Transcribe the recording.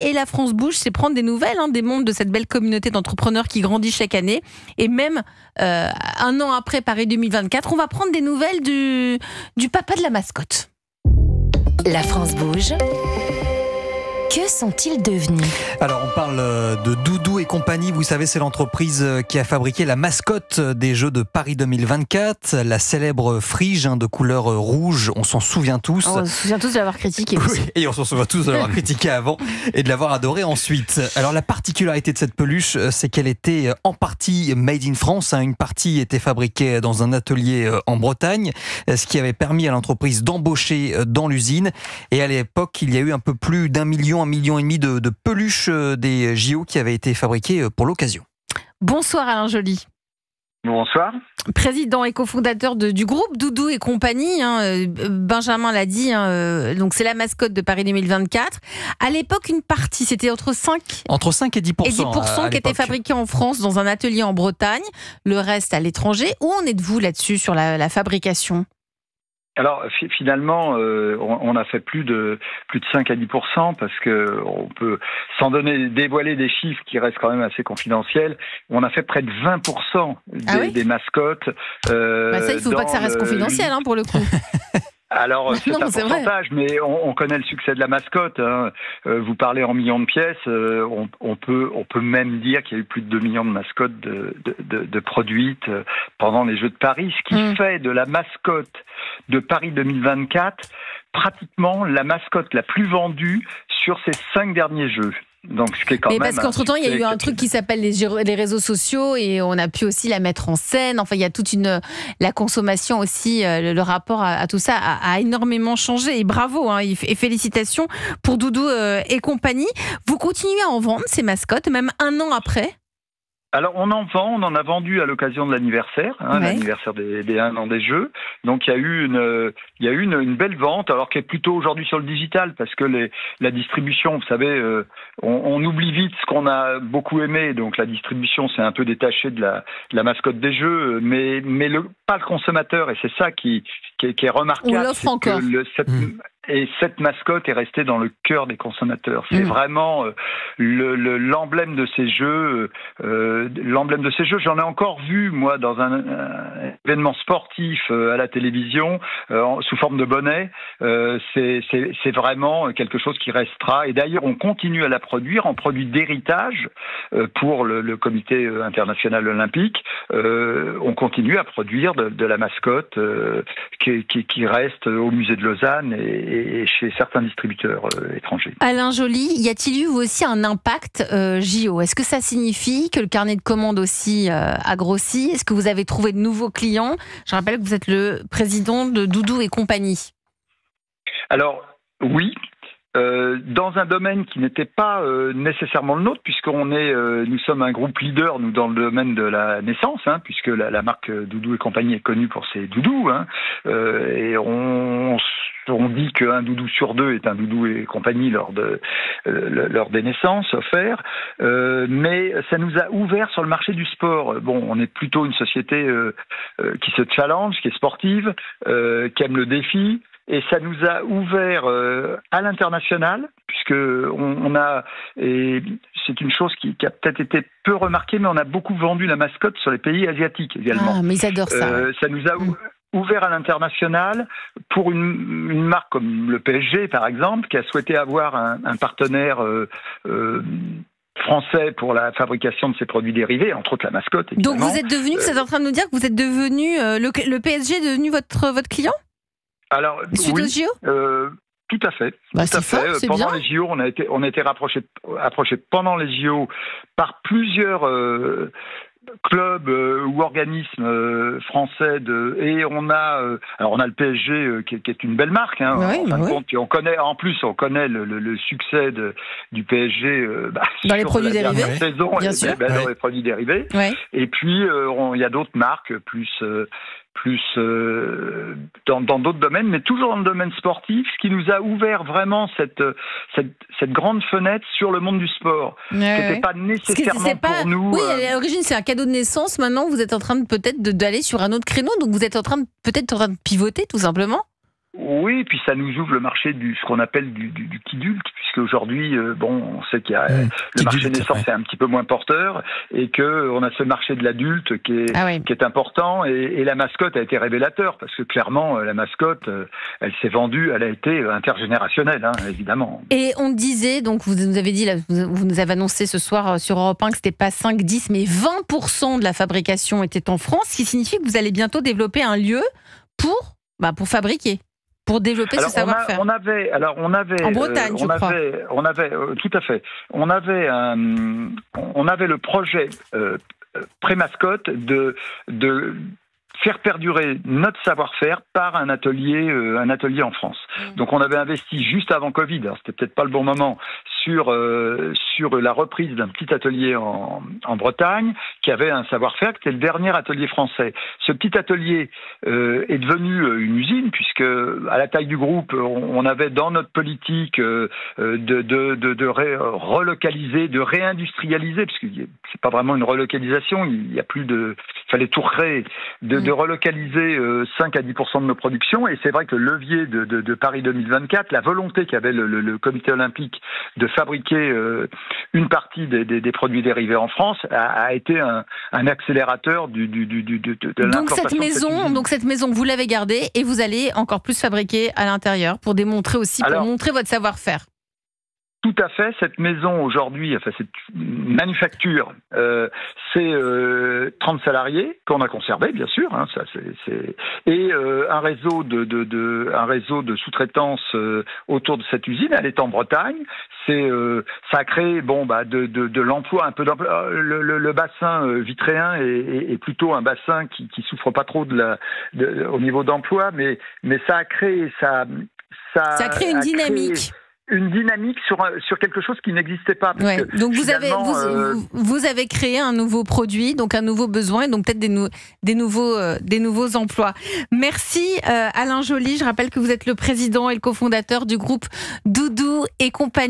Et la France Bouge, c'est prendre des nouvelles des membres de cette belle communauté d'entrepreneurs qui grandit chaque année. Et même un an après Paris 2024, on va prendre des nouvelles du papa de la mascotte. La France Bouge. Que sont-ils devenus ? Alors on parle de Doudou et compagnie, vous savez c'est l'entreprise qui a fabriqué la mascotte des Jeux de Paris 2024, la célèbre frige de couleur rouge, on s'en souvient tous. On se souvient tous de l'avoir critiqué. Oui, et on s'en souvient tous de l'avoir critiqué avant et de l'avoir adoré ensuite. Alors la particularité de cette peluche, c'est qu'elle était en partie made in France, une partie était fabriquée dans un atelier en Bretagne, ce qui avait permis à l'entreprise d'embaucher dans l'usine. Et à l'époque, il y a eu un peu plus d'1 million, 1,5 million de peluches des JO qui avaient été fabriquées pour l'occasion. Bonsoir Alain Joly. Bonsoir. Président et cofondateur du groupe Doudou et compagnie, Benjamin l'a dit, donc c'est la mascotte de Paris 2024. À l'époque, une partie, c'était entre 5 et 10%, qui était fabriquée en France dans un atelier en Bretagne, le reste à l'étranger. Où en êtes-vous là-dessus sur la fabrication ? Alors finalement, on a fait plus de 5 à 10% parce que on peut, sans dévoiler des chiffres qui restent quand même assez confidentiels, on a fait près de 20% des mascottes. Ça, il faut pas que ça reste confidentiel pour le coup. Alors, c'est un pourcentage, mais on connaît le succès de la mascotte. Vous parlez en millions de pièces, on peut même dire qu'il y a eu plus de 2 millions de mascottes de produites pendant les Jeux de Paris, ce qui fait de la mascotte de Paris 2024 pratiquement la mascotte la plus vendue sur ces 5 derniers Jeux. Donc, ce qui est quand même parce qu'entre-temps, il y a eu un truc qui s'appelle les réseaux sociaux et on a pu aussi la mettre en scène. Enfin, il y a toute la consommation aussi, le rapport à tout ça a énormément changé. Et bravo, et félicitations pour Doudou et compagnie. Vous continuez à en vendre ces mascottes, même un an après ? Alors on en a vendu à l'occasion de l'anniversaire, l'anniversaire des 1 an des Jeux. Donc il y a eu une belle vente, alors qui est plutôt aujourd'hui sur le digital, parce que la distribution, vous savez, on oublie vite ce qu'on a beaucoup aimé. Donc la distribution s'est un peu détachée de la mascotte des Jeux, mais pas le consommateur, et c'est ça qui est remarquable. On l'offre encore. Et cette mascotte est restée dans le cœur des consommateurs. C'est vraiment l'emblème de ces Jeux. L'emblème de ces Jeux, j'en ai encore vu, moi, dans un événement sportif à la télévision, sous forme de bonnet. C'est vraiment quelque chose qui restera. Et d'ailleurs, on continue à la produire en produit d'héritage pour le Comité international olympique. On continue à produire de la mascotte qui reste au musée de Lausanne et chez certains distributeurs étrangers. Alain Joly, y a-t-il eu vous aussi un impact JO ? Est-ce que ça signifie que le carnet de commandes aussi a grossi ? Est-ce que vous avez trouvé de nouveaux clients ? Je rappelle que vous êtes le président de Doudou et compagnie. Alors, oui. Dans un domaine qui n'était pas nécessairement le nôtre, nous sommes un groupe leader dans le domaine de la naissance, puisque la marque Doudou et compagnie est connue pour ses doudous, et on dit qu'un doudou sur 2 est un Doudou et compagnie lors des naissances offertes, mais ça nous a ouvert sur le marché du sport. Bon, on est plutôt une société qui se challenge, qui est sportive, qui aime le défi. Et ça nous a ouvert à l'international, puisque et c'est une chose qui a peut-être été peu remarquée, mais on a beaucoup vendu la mascotte sur les pays asiatiques également. Ah, mais ils adorent ça. Ça nous a ouvert à l'international pour une marque comme le PSG, par exemple, qui a souhaité avoir un partenaire français pour la fabrication de ses produits dérivés, entre autres la mascotte, évidemment. Donc vous êtes en train de nous dire que vous êtes devenu, le PSG est devenu votre client ? Alors, suite aux JO tout à fait. C'est fort, c'est pendant bien. Les JO, on a été rapprochés pendant les JO par plusieurs clubs ou organismes français et on a le PSG qui est une belle marque, en fin de compte, on connaît le succès du PSG dans les produits dérivés saison, bien sûr. Dans les produits dérivés. Et puis il y a d'autres marques plus dans d'autres domaines, mais toujours dans le domaine sportif, ce qui nous a ouvert vraiment cette grande fenêtre sur le monde du sport. C'était pas nécessairement pour nous. Oui, à l'origine, c'est un cadeau de naissance. Maintenant, vous êtes en train peut-être d'aller sur un autre créneau, donc vous êtes peut-être en train de pivoter, tout simplement. Oui, puis ça nous ouvre le marché ce qu'on appelle du kidulte, puisque aujourd'hui, on sait qu'il y a le marché naissance est un petit peu moins porteur, et que on a ce marché de l'adulte qui est important, et la mascotte a été révélateur, parce que clairement, la mascotte, elle s'est vendue, elle a été intergénérationnelle, évidemment. Et on disait, donc vous nous avez dit, là, vous nous avez annoncé ce soir sur Europe 1 que c'était pas 5, 10, mais 20% de la fabrication était en France, ce qui signifie que vous allez bientôt développer un lieu pour fabriquer. Pour développer ce savoir-faire. On avait en Bretagne, je crois. On avait tout à fait. On avait le projet pré-mascotte de faire perdurer notre savoir-faire par un atelier en France. Donc on avait investi juste avant Covid, alors c'était peut-être pas le bon moment, sur la reprise d'un petit atelier en Bretagne qui avait un savoir-faire, qui était le dernier atelier français. Ce petit atelier est devenu une usine, puisque à la taille du groupe, on avait dans notre politique de relocaliser, de réindustrialiser, parce que c'est pas vraiment une relocalisation, il y a plus de, fallait tout recréer, de relocaliser 5 à 10% de nos productions, et c'est vrai que le levier de Paris 2024, la volonté qu'avait le comité olympique de fabriquer une partie des produits dérivés en France a été un accélérateur de l'implantation. Donc cette maison, vous l'avez gardée et vous allez encore plus fabriquer à l'intérieur pour démontrer aussi, pour montrer votre savoir-faire. Tout à fait. Cette maison aujourd'hui, cette manufacture, c'est 30 salariés qu'on a conservés, bien sûr. Et un réseau de sous-traitance autour de cette usine. Elle est en Bretagne. Ça a créé de l'emploi, un peu d'emploi. Le bassin vitréen est plutôt un bassin qui souffre pas trop au niveau d'emploi, mais ça a créé une dynamique. Une dynamique sur quelque chose qui n'existait pas. Donc vous avez créé un nouveau produit, donc un nouveau besoin, et donc peut-être des nouveaux emplois. Merci Alain Joly. Je rappelle que vous êtes le président et le cofondateur du groupe Doudou et compagnie.